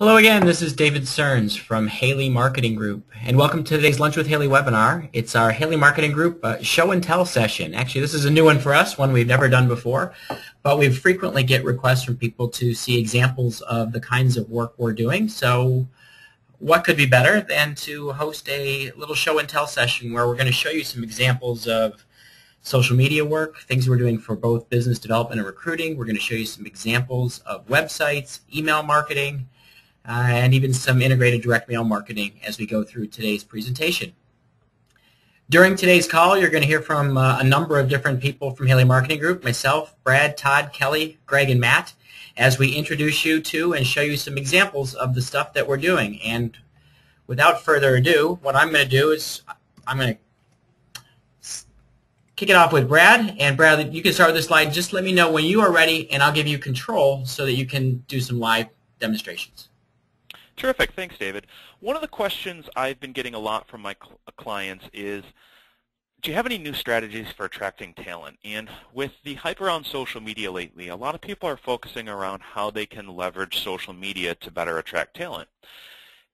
Hello again, this is David Stearns from Haley Marketing Group, and welcome to today's Lunch with Haley webinar. It's our Haley Marketing Group show and tell session. Actually, this is a new one for us, one we've never done before, but we frequently get requests from people to see examples of the kinds of work we're doing. So what could be better than to host a little show and tell session where we're going to show you some examples of social media work, things we're doing for both business development and recruiting. We're going to show you some examples of websites, email marketing, and even some integrated direct mail marketing as we go through today's presentation. During today's call, you're going to hear from a number of different people from Haley Marketing Group, myself, Brad, Todd, Kelly, Greg, and Matt, as we introduce you to and show you some examples of the stuff that we're doing. And without further ado, what I'm going to do is I'm going to kick it off with Brad. And Brad, you can start with this slide. Just let me know when you are ready, and I'll give you control so that you can do some live demonstrations. Terrific. Thanks, David. One of the questions I've been getting a lot from my clients is, do you have any new strategies for attracting talent? And with the hype around social media lately, a lot of people are focusing around how they can leverage social media to better attract talent.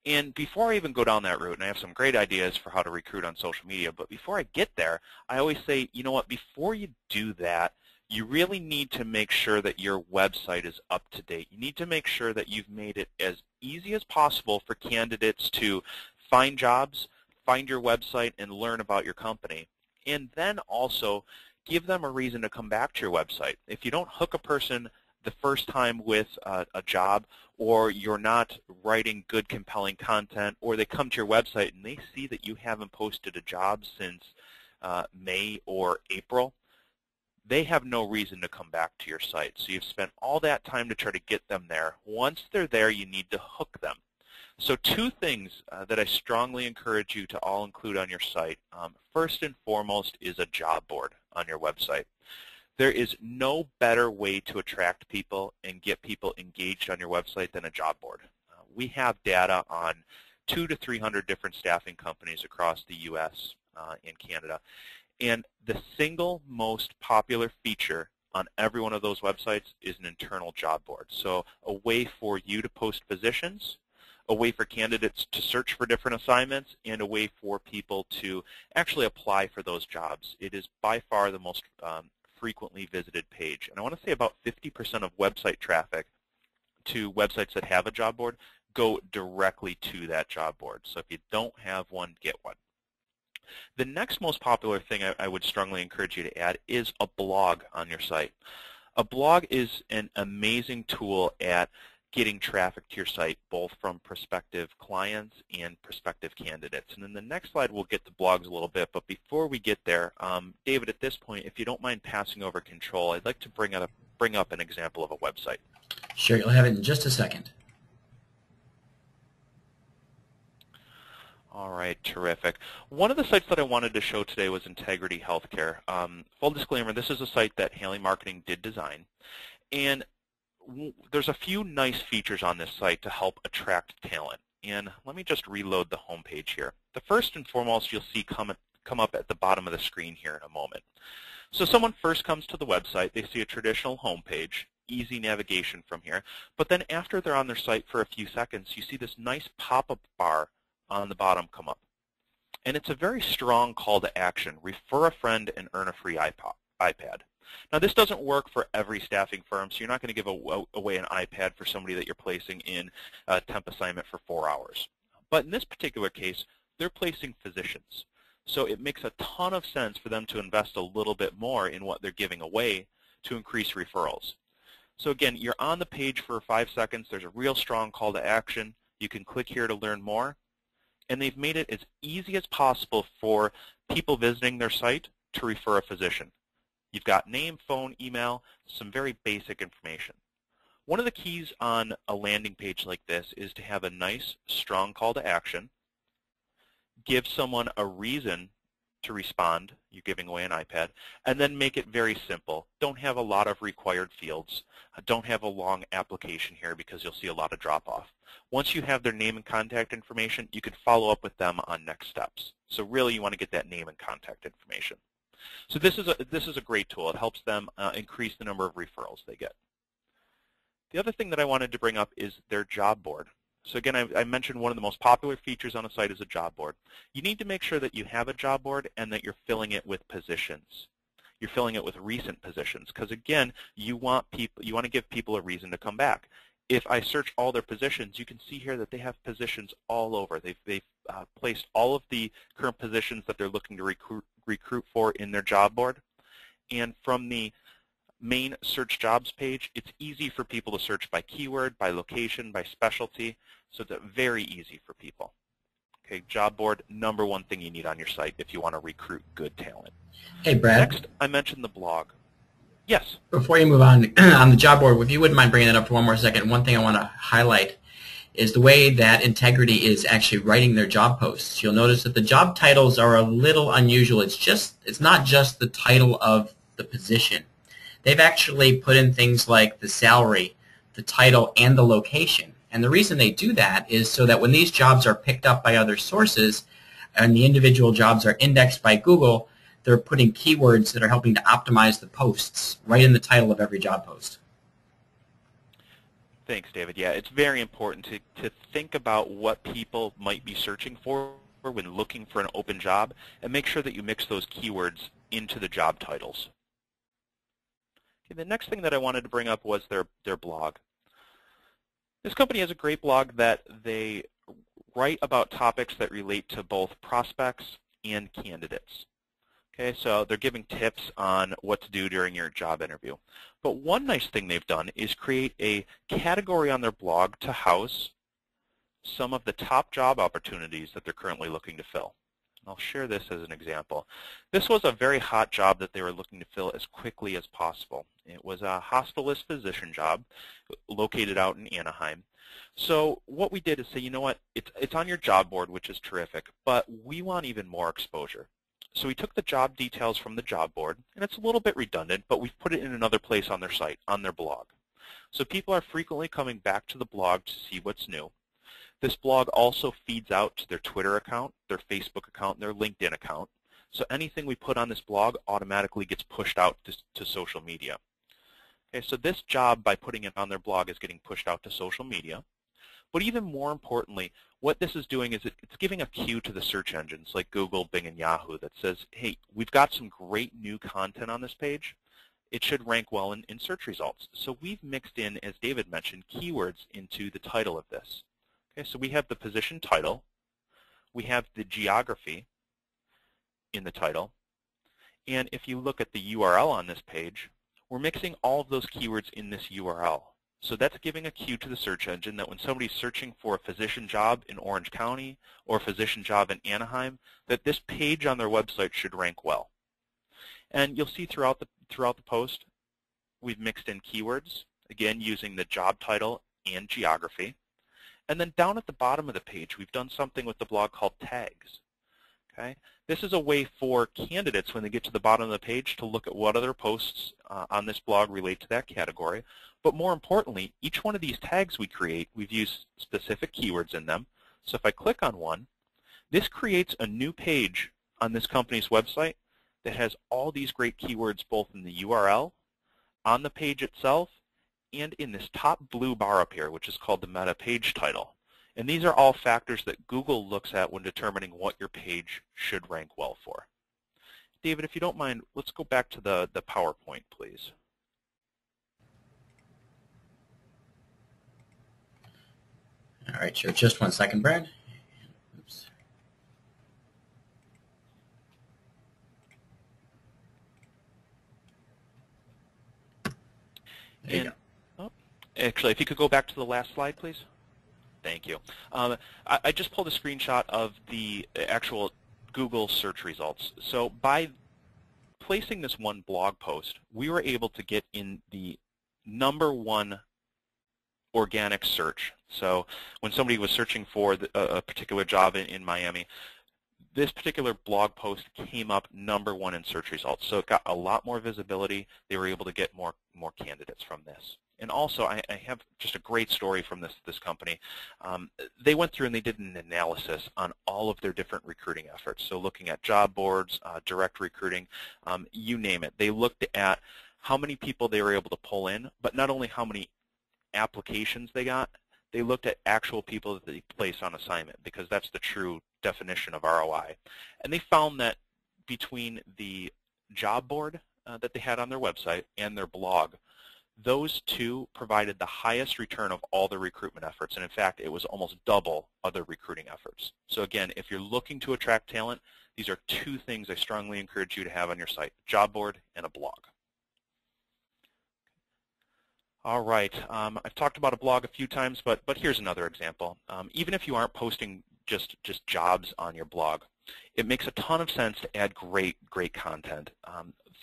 And before I even go down that route, and I have some great ideas for how to recruit on social media, but before I get there, I always say, you know what, before you do that, you really need to make sure that your website is up to date. You need to make sure that you've made it as easy as possible for candidates to find jobs, find your website, and learn about your company. And then also give them a reason to come back to your website. If you don't hook a person the first time with a job, or you're not writing good, compelling content, or they come to your website and they see that you haven't posted a job since May or April, they have no reason to come back to your site. So you've spent all that time to try to get them there. Once they're there, you need to hook them. So two things that I strongly encourage you to all include on your site. First and foremost is a job board on your website. There is no better way to attract people and get people engaged on your website than a job board. We have data on 200 to 300 different staffing companies across the U.S. And Canada. And the single most popular feature on every one of those websites is an internal job board. So a way for you to post positions, a way for candidates to search for different assignments, and a way for people to actually apply for those jobs. It is by far the most frequently visited page. And I want to say about 50% of website traffic to websites that have a job board go directly to that job board. So if you don't have one, get one. The next most popular thing I would strongly encourage you to add is a blog on your site. A blog is an amazing tool at getting traffic to your site, both from prospective clients and prospective candidates. And in the next slide, we'll get to blogs a little bit. But before we get there, David, at this point, if you don't mind passing over control, I'd like to bring up an example of a website. Sure, you'll have it in just a second. All right, terrific. One of the sites that I wanted to show today was Integrity Healthcare. Full disclaimer, this is a site that Haley Marketing did design. And there's a few nice features on this site to help attract talent. And let me just reload the home page here. The first and foremost you'll see come up at the bottom of the screen here in a moment. So someone first comes to the website, they see a traditional home page, easy navigation from here. But then after they're on their site for a few seconds, you see this nice pop-up bar on the bottom come up. And it's a very strong call to action. Refer a friend and earn a free iPad. Now this doesn't work for every staffing firm, so you're not going to give away an iPad for somebody that you're placing in a temp assignment for 4 hours. But in this particular case, they're placing physicians. So it makes a ton of sense for them to invest a little bit more in what they're giving away to increase referrals. So again, you're on the page for 5 seconds. There's a real strong call to action. You can click here to learn more. And they've made it as easy as possible for people visiting their site to refer a physician. You've got name, phone, email, some very basic information. One of the keys on a landing page like this is to have a nice, strong call to action, give someone a reason to respond, you're giving away an iPad, and then make it very simple. Don't have a lot of required fields. Don't have a long application here because you'll see a lot of drop-off. Once you have their name and contact information, you can follow up with them on next steps. So really you want to get that name and contact information. So this is a great tool. It helps them increase the number of referrals they get. The other thing that I wanted to bring up is their job board. So again, I mentioned one of the most popular features on a site is a job board. You need to make sure that you have a job board and that you're filling it with positions. You're filling it with recent positions because again, you want to give people a reason to come back. If I search all their positions, you can see here that they have positions all over. They've placed all of the current positions that they're looking to recruit for in their job board. And from the main search jobs page, it's easy for people to search by keyword, by location, by specialty, so it's very easy for people. Okay, job board, #1 thing you need on your site if you want to recruit good talent. Hey, Brad. Next, I mentioned the blog. Yes? Before you move on, on the job board, if you wouldn't mind bringing that up for one more second, one thing I want to highlight is the way that Integrity is actually writing their job posts. You'll notice that the job titles are a little unusual. It's not just the title of the position. They've actually put in things like the salary, the title, and the location. And the reason they do that is so that when these jobs are picked up by other sources and the individual jobs are indexed by Google, they're putting keywords that are helping to optimize the posts right in the title of every job post. Thanks, David. Yeah, it's very important to think about what people might be searching for when looking for an open job and make sure that you mix those keywords into the job titles. Okay, the next thing that I wanted to bring up was their blog. This company has a great blog that they write about topics that relate to both prospects and candidates. Okay, so they're giving tips on what to do during your job interview. But one nice thing they've done is create a category on their blog to house some of the top job opportunities that they're currently looking to fill. I'll share this as an example. This was a very hot job that they were looking to fill as quickly as possible. It was a hospitalist physician job located out in Anaheim. So what we did is say, you know what, it's on your job board, which is terrific, but we want even more exposure. So we took the job details from the job board, and it's a little bit redundant, but we've put it in another place on their site, on their blog. So people are frequently coming back to the blog to see what's new. This blog also feeds out to their Twitter account, their Facebook account, and their LinkedIn account. So anything we put on this blog automatically gets pushed out to social media. Okay, so this job, by putting it on their blog, is getting pushed out to social media. But even more importantly, what this is doing is it's giving a cue to the search engines like Google, Bing, and Yahoo that says, hey, we've got some great new content on this page. It should rank well in search results. So we've mixed in, as David mentioned, keywords into the title of this. Okay, so we have the position title, we have the geography in the title, and if you look at the URL on this page, we're mixing all of those keywords in this URL. So that's giving a cue to the search engine that when somebody's searching for a physician job in Orange County or a physician job in Anaheim, that this page on their website should rank well. And you'll see throughout the post, we've mixed in keywords, again using the job title and geography. And then down at the bottom of the page, we've done something with the blog called tags. Okay? This is a way for candidates, when they get to the bottom of the page, to look at what other posts on this blog relate to that category. But more importantly, each one of these tags we create, we've used specific keywords in them. So if I click on one, this creates a new page on this company's website that has all these great keywords both in the URL, on the page itself, and in this top blue bar up here, which is called the meta page title. And these are all factors that Google looks at when determining what your page should rank well for. David, if you don't mind, let's go back to the PowerPoint, please. All right, sure. Just one second, Brad. Oops. There you go. Actually, if you could go back to the last slide, please. Thank you. I just pulled a screenshot of the actual Google search results. So by placing this one blog post, we were able to get in the #1 organic search. So when somebody was searching for a particular job in Miami, this particular blog post came up #1 in search results. So it got a lot more visibility. They were able to get more candidates from this. And also, I have just a great story from this company. They went through and they did an analysis on all of their different recruiting efforts. So looking at job boards, direct recruiting, you name it. They looked at how many people they were able to pull in, but not only how many applications they got, They looked at actual people that they placed on assignment, because that's the true definition of ROI. And they found that between the job board that they had on their website and their blog, those two provided the highest return of all their recruitment efforts. And in fact, it was almost double other recruiting efforts. So again, if you're looking to attract talent, these are two things I strongly encourage you to have on your site: job board and a blog. All right, I've talked about a blog a few times, but here's another example. Even if you aren't posting just jobs on your blog, it makes a ton of sense to add great content.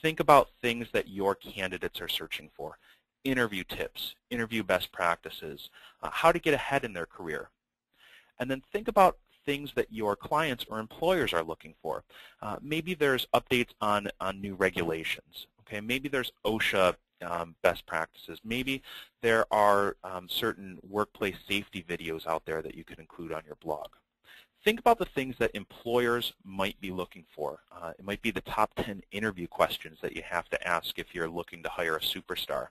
Think about things that your candidates are searching for: interview tips, interview best practices, how to get ahead in their career. And then think about things that your clients or employers are looking for. Maybe there's updates on new regulations. Okay, maybe there's OSHA best practices. Maybe there are certain workplace safety videos out there that you could include on your blog. Think about the things that employers might be looking for. It might be the top 10 interview questions that you have to ask if you're looking to hire a superstar.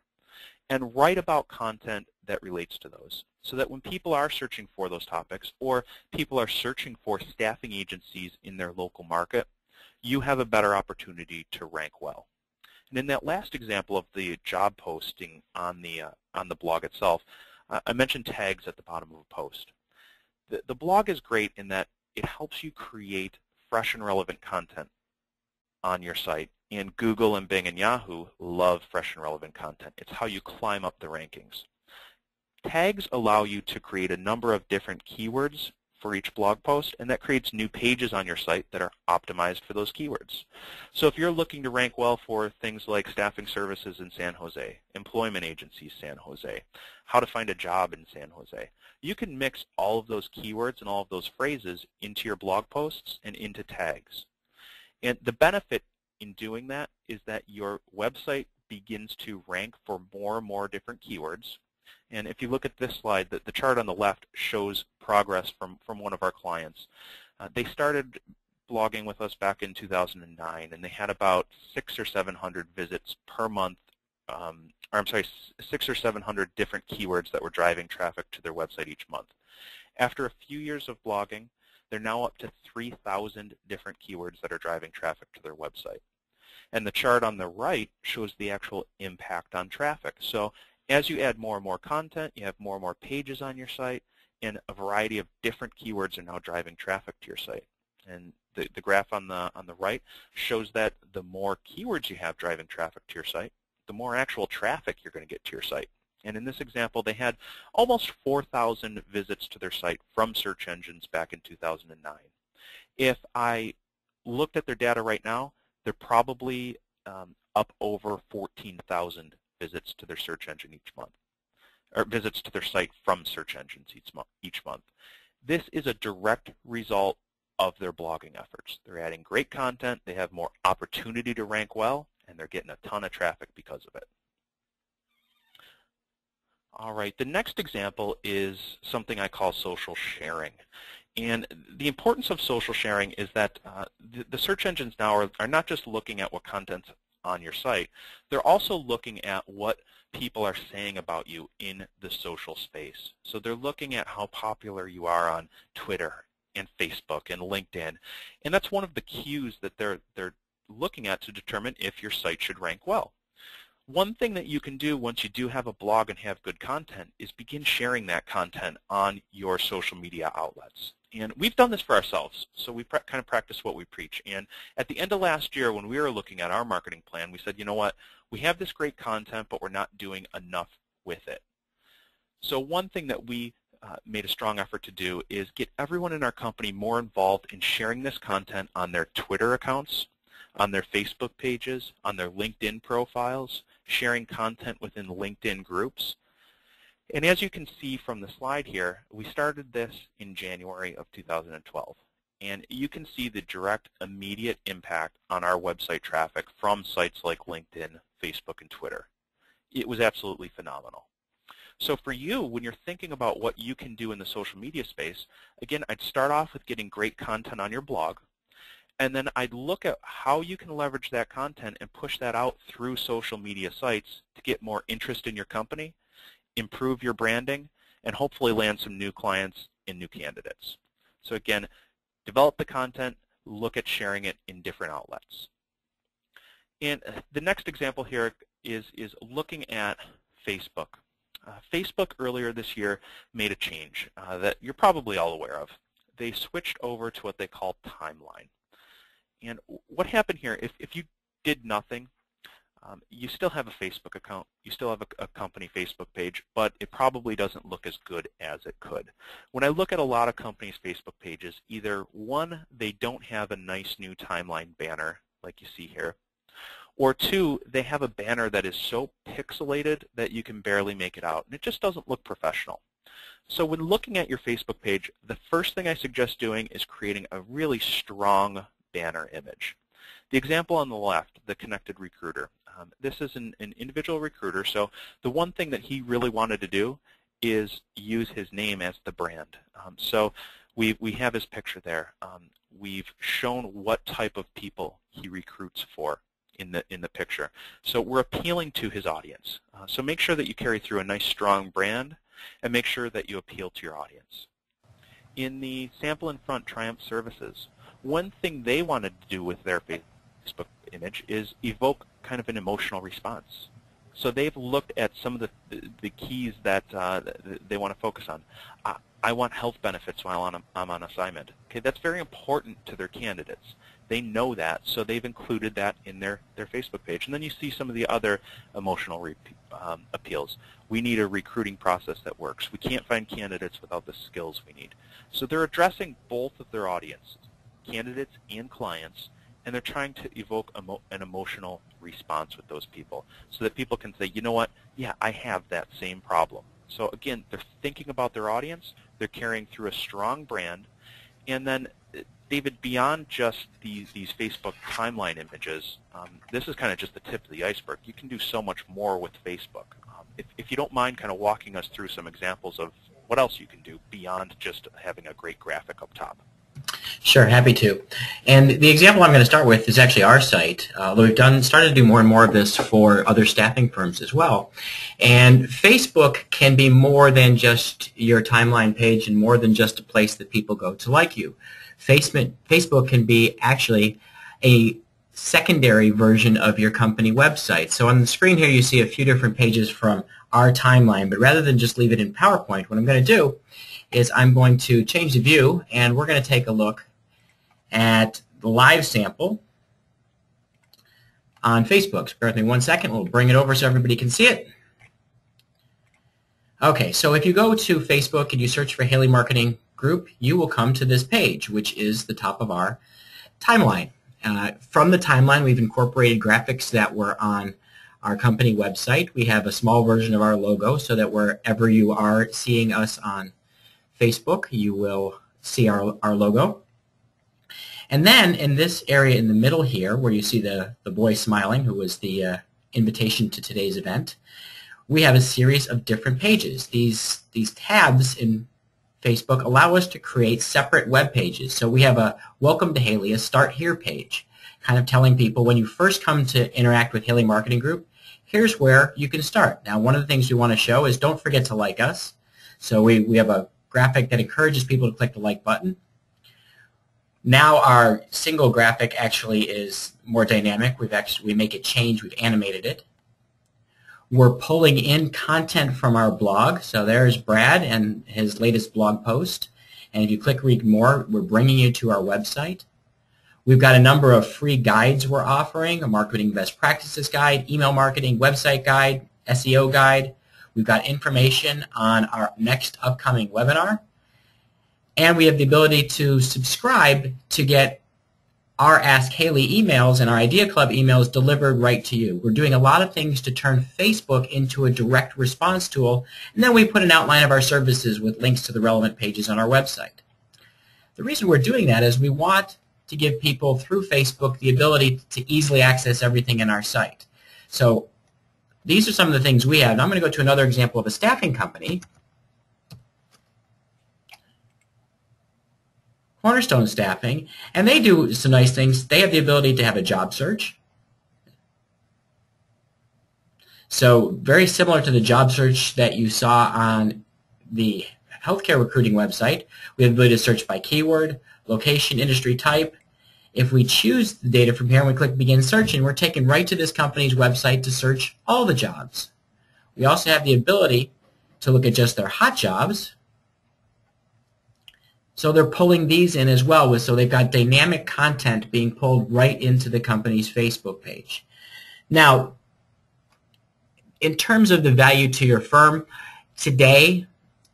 And write about content that relates to those, so that when people are searching for those topics, or people are searching for staffing agencies in their local market, you have a better opportunity to rank well. And in that last example of the job posting on the blog itself, I mentioned tags at the bottom of a post. The blog is great in that it helps you create fresh and relevant content on your site. And Google and Bing and Yahoo love fresh and relevant content. It's how you climb up the rankings. Tags allow you to create a number of different keywords for each blog post, and that creates new pages on your site that are optimized for those keywords. So if you're looking to rank well for things like staffing services in San Jose, employment agencies San Jose, how to find a job in San Jose, you can mix all of those keywords and all of those phrases into your blog posts and into tags. And the benefit in doing that is that your website begins to rank for more and more different keywords. And if you look at this slide, the chart on the left shows progress from one of our clients. They started blogging with us back in 2009, and they had about 600 or 700 visits per month, or I'm sorry, 600 or 700 different keywords that were driving traffic to their website each month. After a few years of blogging, they're now up to 3,000 different keywords that are driving traffic to their website. And the chart on the right shows the actual impact on traffic. So as you add more and more content, you have more and more pages on your site, and a variety of different keywords are now driving traffic to your site. And the graph on the right shows that the more keywords you have driving traffic to your site, the more actual traffic you're going to get to your site. And in this example, they had almost 4,000 visits to their site from search engines back in 2009. If I looked at their data right now, they're probably up over 14,000 visits to their search engine each month, or visits to their site from search engines each month. This is a direct result of their blogging efforts. They're adding great content, they have more opportunity to rank well, and they're getting a ton of traffic because of it. All right, the next example is something I call social sharing. And the importance of social sharing is that the search engines now are not just looking at what content's on your site, they're also looking at what people are saying about you in the social space. So they're looking at how popular you are on Twitter and Facebook and LinkedIn. And that's one of the cues that they're looking at to determine if your site should rank well. One thing that you can do once you do have a blog and have good content is begin sharing that content on your social media outlets. And we've done this for ourselves, so we kind of practice what we preach. And at the end of last year, when we were looking at our marketing plan, we said, you know what, we have this great content, but we're not doing enough with it. So one thing that we made a strong effort to do is get everyone in our company more involved in sharing this content on their Twitter accounts, on their Facebook pages, on their LinkedIn profiles, sharing content within LinkedIn groups. And as you can see from the slide here, we started this in January of 2012. And you can see the direct, immediate impact on our website traffic from sites like LinkedIn, Facebook, and Twitter. It was absolutely phenomenal. So for you, when you're thinking about what you can do in the social media space, again, I'd start off with getting great content on your blog. And then I'd look at how you can leverage that content and push that out through social media sites to get more interest in your company, improve your branding, and hopefully land some new clients and new candidates. So again, develop the content, look at sharing it in different outlets. And the next example here is looking at Facebook. Facebook earlier this year made a change that you're probably all aware of. They switched over to what they call Timeline. And what happened here, if you did nothing, you still have a Facebook account, you still have a company Facebook page, but it probably doesn't look as good as it could. When I look at a lot of companies' Facebook pages, either one, they don't have a nice new timeline banner like you see here, or two, they have a banner that is so pixelated that you can barely make it out, and it just doesn't look professional. So when looking at your Facebook page, the first thing I suggest doing is creating a really strong banner image. The example on the left, the Connected Recruiter. This is an individual recruiter, so the one thing that he really wanted to do is use his name as the brand. So we have his picture there. We've shown what type of people he recruits for in the picture. So we're appealing to his audience. So make sure that you carry through a nice strong brand and make sure that you appeal to your audience. In the sample in front, Triumph Services, one thing they wanted to do with their Facebook image is evoke kind of an emotional response. So they've looked at some of the keys that they want to focus on. I want health benefits while I'm on assignment. Okay, that's very important to their candidates. They know that, so they've included that in their Facebook page. And then you see some of the other emotional appeals. We need a recruiting process that works. We can't find candidates without the skills we need. So they're addressing both of their audiences, candidates and clients, and they're trying to evoke an emotional response with those people so that people can say, you know what, yeah, I have that same problem. So again, they're thinking about their audience, they're carrying through a strong brand, and then David, beyond just these Facebook timeline images, this is kind of just the tip of the iceberg. You can do so much more with Facebook. If you don't mind kind of walking us through some examples of what else you can do beyond just having a great graphic up top. Sure, happy to. And the example I'm going to start with is actually our site. We've started to do more and more of this for other staffing firms as well. And Facebook can be more than just your timeline page and more than just a place that people go to like you. Facebook can be actually a secondary version of your company website. So on the screen here you see a few different pages from our timeline, but rather than just leave it in PowerPoint, what I'm going to do is I'm going to change the view and we're going to take a look at the live sample on Facebook. So bear with me 1 second. We'll bring it over so everybody can see it. Okay, so if you go to Facebook and you search for Haley Marketing Group, you will come to this page, which is the top of our timeline. From the timeline, we've incorporated graphics that were on our company website. We have a small version of our logo so that wherever you are seeing us on Facebook, you will see our logo. And then in this area in the middle here, where you see the boy smiling, who was the invitation to today's event, we have a series of different pages. These tabs in Facebook allow us to create separate web pages. So we have a Welcome to Haley, a Start Here page, kind of telling people when you first come to interact with Haley Marketing Group, here's where you can start. Now, one of the things we want to show is don't forget to like us. So we have a graphic that encourages people to click the like button. Now our single graphic actually is more dynamic. We make it change. We've animated it. We're pulling in content from our blog. So there's Brad and his latest blog post. And if you click read more, we're bringing you to our website. We've got a number of free guides we're offering, a marketing best practices guide, email marketing, website guide, SEO guide. We've got information on our next upcoming webinar. And we have the ability to subscribe to get our Ask Haley emails and our Idea Club emails delivered right to you. We're doing a lot of things to turn Facebook into a direct response tool, and then we put an outline of our services with links to the relevant pages on our website. The reason we're doing that is we want to give people through Facebook the ability to easily access everything in our site. So these are some of the things we have. Now I'm going to go to another example of a staffing company, Cornerstone Staffing, and they do some nice things. They have the ability to have a job search. So very similar to the job search that you saw on the healthcare recruiting website, we have the ability to search by keyword, location, industry type. If we choose the data from here and we click Begin Searching, we're taken right to this company's website to search all the jobs. We also have the ability to look at just their hot jobs. So they're pulling these in as well. So they've got dynamic content being pulled right into the company's Facebook page. Now, in terms of the value to your firm, today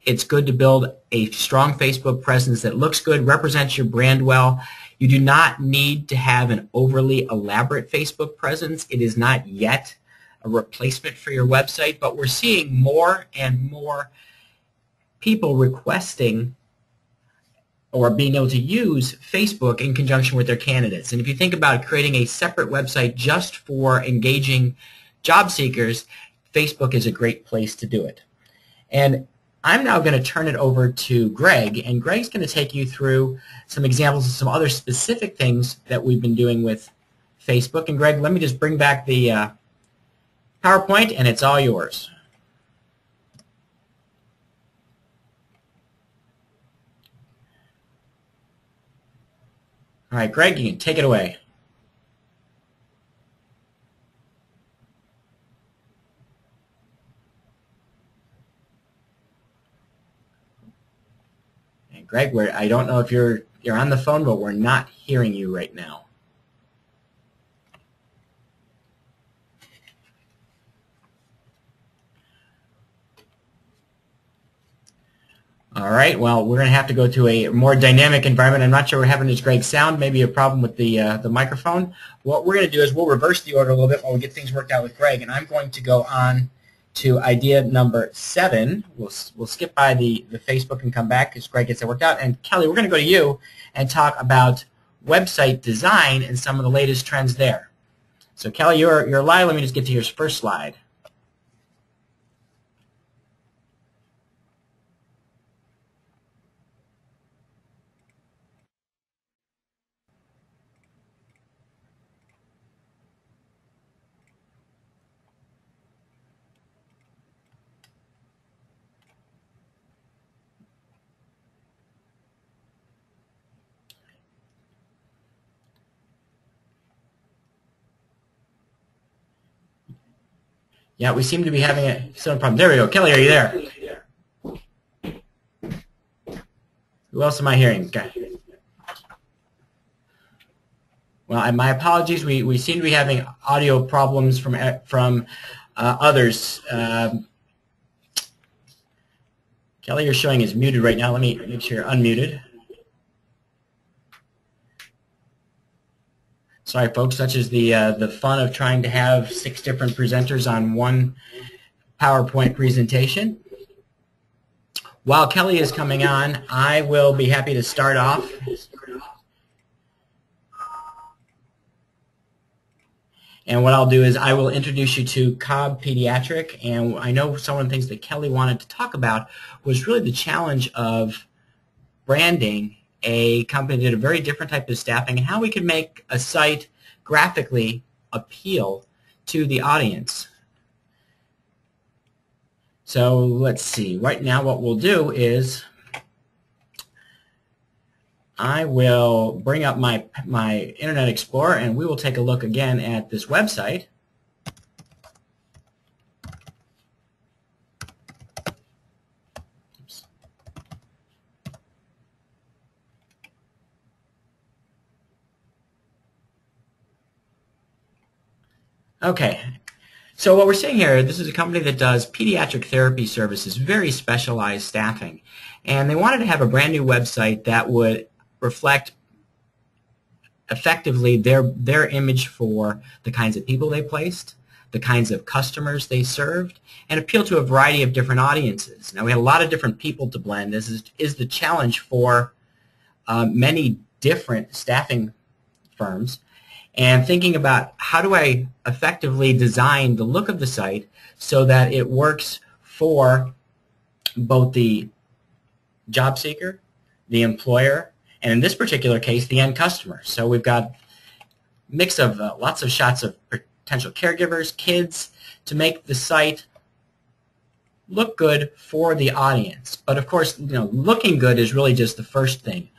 it's good to build a strong Facebook presence that looks good, represents your brand well. You do not need to have an overly elaborate Facebook presence. It is not yet a replacement for your website, but we're seeing more and more people requesting or being able to use Facebook in conjunction with their candidates. And if you think about creating a separate website just for engaging job seekers, Facebook is a great place to do it. And I'm now going to turn it over to Greg, and Greg's going to take you through some examples of some other specific things that we've been doing with Facebook. And Greg, let me just bring back the PowerPoint, and it's all yours. All right, Greg, you can take it away. And Greg, I don't know if you're on the phone, but we're not hearing you right now. All right, well, we're going to have to go to a more dynamic environment. I'm not sure what happened to Greg's sound, maybe a problem with the microphone. What we're going to do is we'll reverse the order a little bit while we get things worked out with Greg, and I'm going to go on to idea number 7. We'll skip by the Facebook and come back as Greg gets it worked out. And Kelly, we're going to go to you and talk about website design and some of the latest trends there. So Kelly, you're live. Let me just get to your first slide. Yeah, we seem to be having some problem. There we go. Kelly, are you there? Who else am I hearing? Okay. Well, my apologies. We seem to be having audio problems from others. Kelly, you're showing is muted right now. Let me make sure you're unmuted. Sorry, folks. Such is the fun of trying to have 6 different presenters on one PowerPoint presentation. While Kelly is coming on, I will be happy to start off. And what I'll do is I will introduce you to Cobb Pediatric. And I know some of the things that Kelly wanted to talk about was really the challenge of branding a company that did a very different type of staffing and how we could make a site graphically appeal to the audience. So let's see. Right now what we'll do is I will bring up my Internet Explorer and we will take a look again at this website. Oops. Okay. So what we're seeing here, this is a company that does pediatric therapy services, very specialized staffing. And they wanted to have a brand new website that would reflect effectively their image for the kinds of people they placed, the kinds of customers they served, and appeal to a variety of different audiences. Now, we had a lot of different people to blend. This is the challenge for many different staffing firms. And thinking about how do I effectively design the look of the site so that it works for both the job seeker, the employer, and in this particular case, the end customer. So we've got a mix of lots of shots of potential caregivers, kids, to make the site look good for the audience. But of course, looking good is really just the first thing.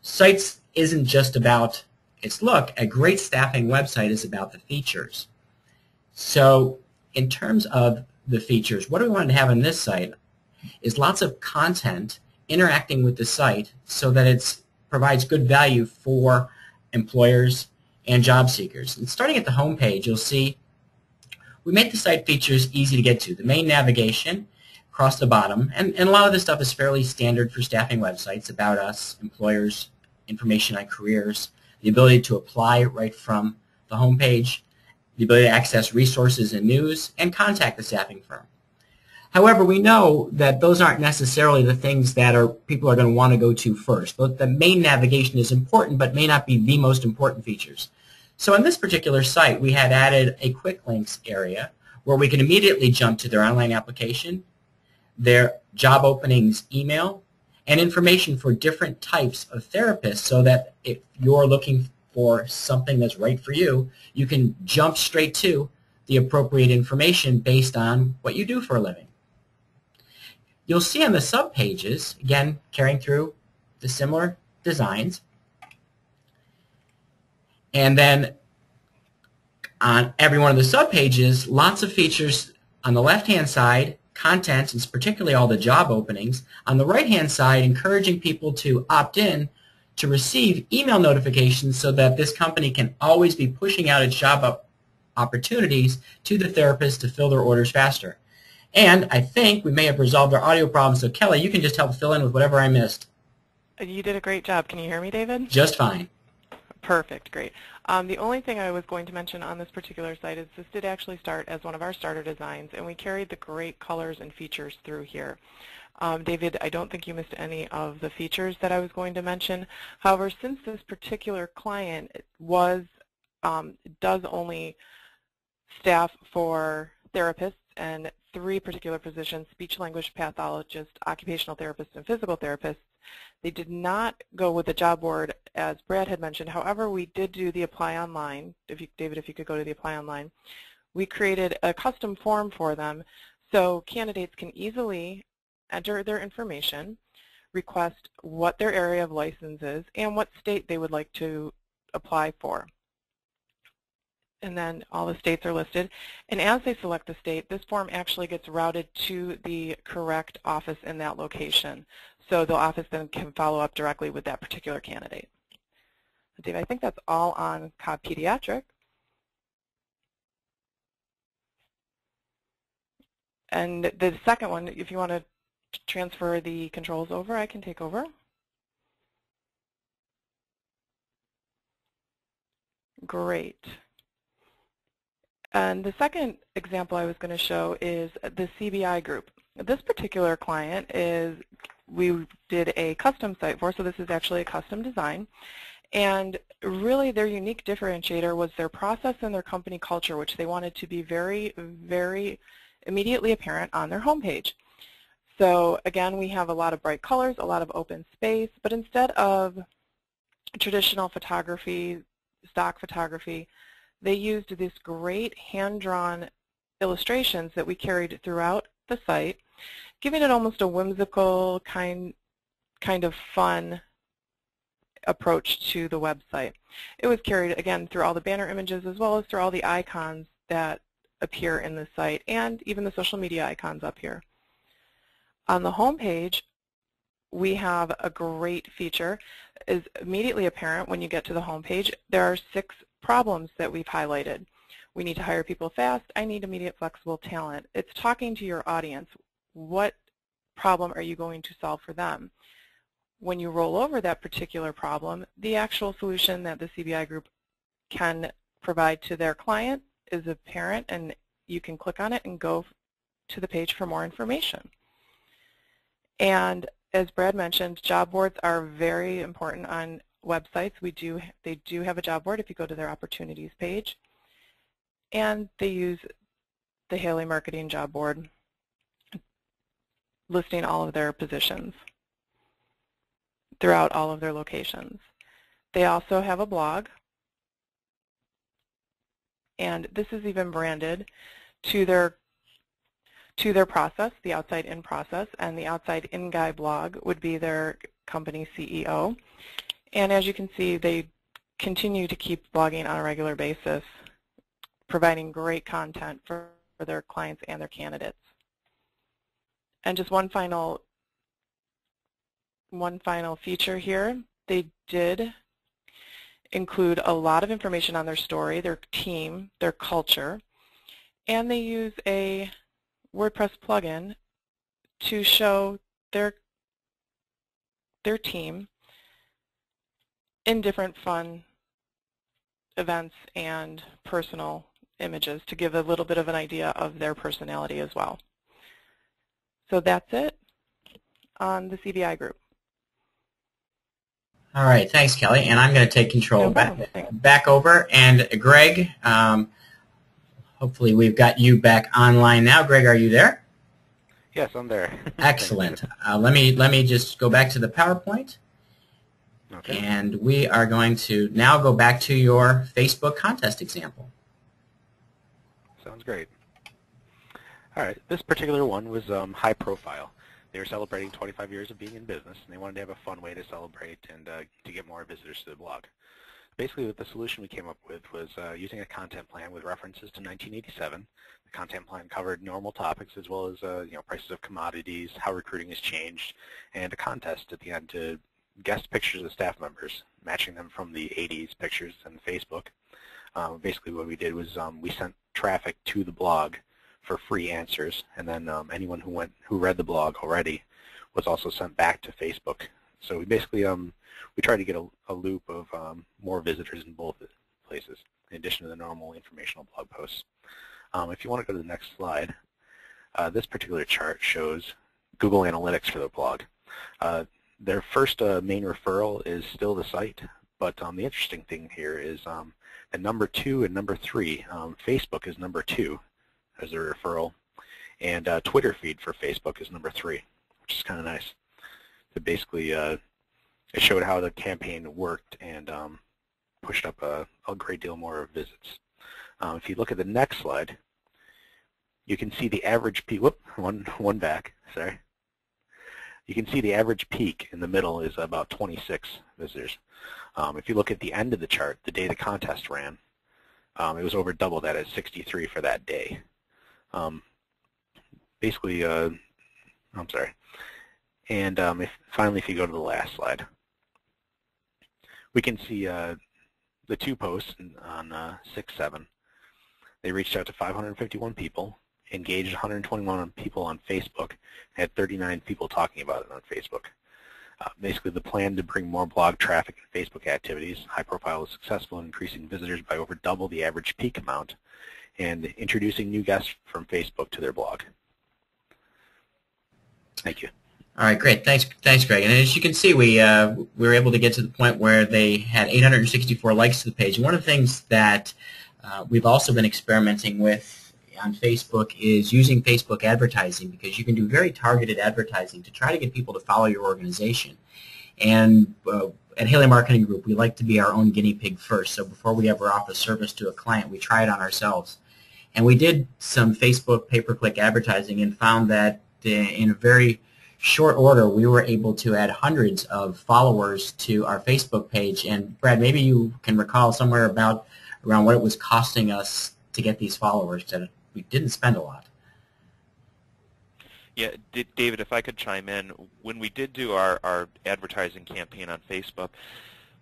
Sites isn't just about its look. A great staffing website is about the features. So in terms of the features, what we want to have on this site is lots of content interacting with the site so that it provides good value for employers and job seekers. And starting at the home page, you'll see we made the site features easy to get to. The main navigation across the bottom, and a lot of this stuff is fairly standard for staffing websites, about us, employers, information on careers, the ability to apply right from the home page, the ability to access resources and news, and contact the staffing firm. However, we know that those aren't necessarily the things that people are going to want to go to first. The main navigation is important, but may not be the most important features. So in this particular site, we had added a quick links area where we can immediately jump to their online application, their job openings email, and information for different types of therapists, so that if you're looking for something that's right for you, you can jump straight to the appropriate information based on what you do for a living. You'll see on the sub-pages, again, carrying through the similar designs, and then on every one of the sub-pages, lots of features on the left-hand side, content, and particularly all the job openings. On the right-hand side, encouraging people to opt in to receive email notifications so that this company can always be pushing out its job opportunities to the therapist to fill their orders faster. And I think we may have resolved our audio problem, so Kelly, you can just help fill in with whatever I missed. You did a great job. Can you hear me, David? Just fine. Perfect, great. The only thing I was going to mention on this particular site is this did actually start as one of our starter designs, and we carried the great colors and features through here. David, I don't think you missed any of the features that I was going to mention. However, since this particular client does only staff for therapists and 3 particular positions, speech-language pathologist, occupational therapist, and physical therapist, they did not go with the job board as Brad had mentioned. However, we did do the apply online. David, if you could go to the apply online. We created a custom form for them so candidates can easily enter their information, request what their area of license is, and what state they would like to apply for. And then all the states are listed. And as they select the state, this form actually gets routed to the correct office in that location. So the office then can follow up directly with that particular candidate. Dave, I think that's all on Cobb Pediatric. And the second one, if you want to transfer the controls over, I can take over. Great. And the second example I was going to show is the CBI group. This particular client we did a custom site for, so this is actually a custom design. And really their unique differentiator was their process and their company culture, which they wanted to be very, very immediately apparent on their homepage. So again, we have a lot of bright colors, a lot of open space, but instead of traditional photography, stock photography, they used this great hand-drawn illustrations that we carried throughout the site, giving it almost a whimsical kind of fun approach to the website. It was carried, again, through all the banner images as well as through all the icons that appear in the site and even the social media icons up here. On the home page, we have a great feature. Is immediately apparent when you get to the home page. There are 6 problems that we've highlighted. We need to hire people fast. I need immediate flexible talent. It's talking to your audience. What problem are you going to solve for them? When you roll over that particular problem, the actual solution that the CBI group can provide to their client is apparent, and you can click on it and go to the page for more information. And as Brad mentioned, job boards are very important on websites. They do have a job board if you go to their opportunities page. And they use the Haley Marketing Job Board, listing all of their positions throughout all of their locations. They also have a blog, and this is even branded to to their process, the outside in process, and the outside in guy blog would be their company CEO. And as you can see, they continue to keep blogging on a regular basis, providing great content for their clients and their candidates. And just one final feature here, they did include a lot of information on their story, their team, their culture, and they use a WordPress plugin to show their team in different fun events and personal images to give a little bit of an idea of their personality as well. So that's it on the CBI group. All right, thanks, Kelly. And I'm going to take control back over. And Greg, hopefully we've got you back online now. Greg, are you there? Yes, I'm there. Excellent. Let me just go back to the PowerPoint. Okay. And we are going to now go back to your Facebook contest example. Sounds great. All right, this particular one was high profile. They were celebrating 25 years of being in business, and they wanted to have a fun way to celebrate and to get more visitors to the blog. Basically, what the solution we came up with was using a content plan with references to 1987. The content plan covered normal topics as well as prices of commodities, how recruiting has changed, and a contest at the end to guess pictures of staff members, matching them from the 80s pictures on Facebook. Basically, what we did was we sent traffic to the blog for free answers, and then anyone who read the blog already was also sent back to Facebook. So we basically we tried to get a loop of more visitors in both places, in addition to the normal informational blog posts. If you want to go to the next slide, this particular chart shows Google Analytics for the blog. Their first main referral is still the site, but the interesting thing here is at number 2 and number 3, Facebook is number 2 as a referral, and Twitter feed for Facebook is number 3, which is kind of nice. So basically, it showed how the campaign worked and pushed up a great deal more visits. If you look at the next slide, you can see the average peak. Whoop, one back. Sorry. You can see the average peak in the middle is about 26 visitors. If you look at the end of the chart, the day the contest ran, it was over double that at 63 for that day. Basically, I'm sorry. And finally, if you go to the last slide, we can see the 2 posts on 6/7. They reached out to 551 people, engaged 121 people on Facebook, had 39 people talking about it on Facebook. Basically, the plan to bring more blog traffic and Facebook activities, High Profile was successful in increasing visitors by over double the average peak amount and introducing new guests from Facebook to their blog. Thank you. All right, great. Thanks, Greg. And as you can see, we were able to get to the point where they had 864 likes to the page. And one of the things that we've also been experimenting with on Facebook is using Facebook advertising, because you can do very targeted advertising to try to get people to follow your organization. And at Haley Marketing Group, we like to be our own guinea pig first. So before we ever offer service to a client, we try it on ourselves. And we did some Facebook pay-per-click advertising and found that in a very short order, we were able to add hundreds of followers to our Facebook page. And Brad, maybe you can recall somewhere around what it was costing us to get these followers. We didn't spend a lot. Yeah, David, if I could chime in, when we did do our advertising campaign on Facebook,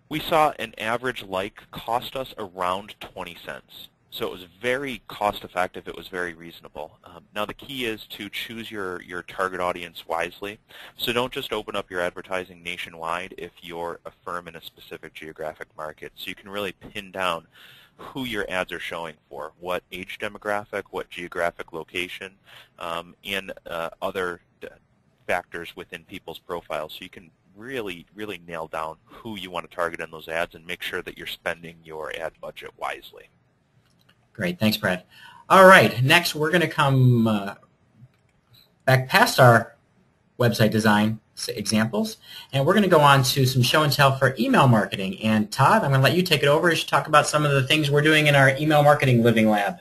we saw an average like cost us around 20 cents. So it was very cost effective. It was very reasonable. Now the key is to choose your target audience wisely. So don't just open up your advertising nationwide if you're a firm in a specific geographic market. So you can really pin down who your ads are showing for, what age demographic, what geographic location, and other factors within people's profiles. So you can really, really nail down who you want to target in those ads and make sure that you're spending your ad budget wisely. Great. Thanks, Brad. All right. Next, we're going to come back past our website design examples, and we're going to go on to some show and tell for email marketing. And Todd, I'm going to let you take it over as you talk about some of the things we're doing in our email marketing living lab.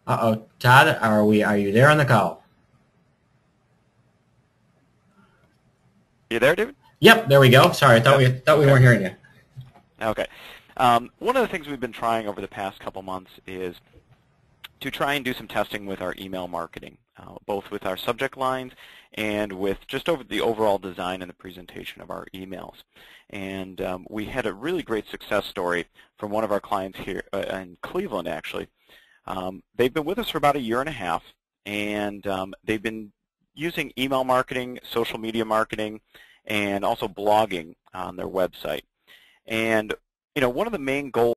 Uh-oh, Todd, are you there on the call? You there, David? Yep, there we go. Sorry, I thought we weren't hearing you. Okay. One of the things we've been trying over the past couple months is to try and do some testing with our email marketing, both with our subject lines and with just over the overall design and the presentation of our emails. And we had a really great success story from one of our clients here in Cleveland, actually. They've been with us for about 1.5 years, and they've been using email marketing, social media marketing, and also blogging on their website. And one of the main goals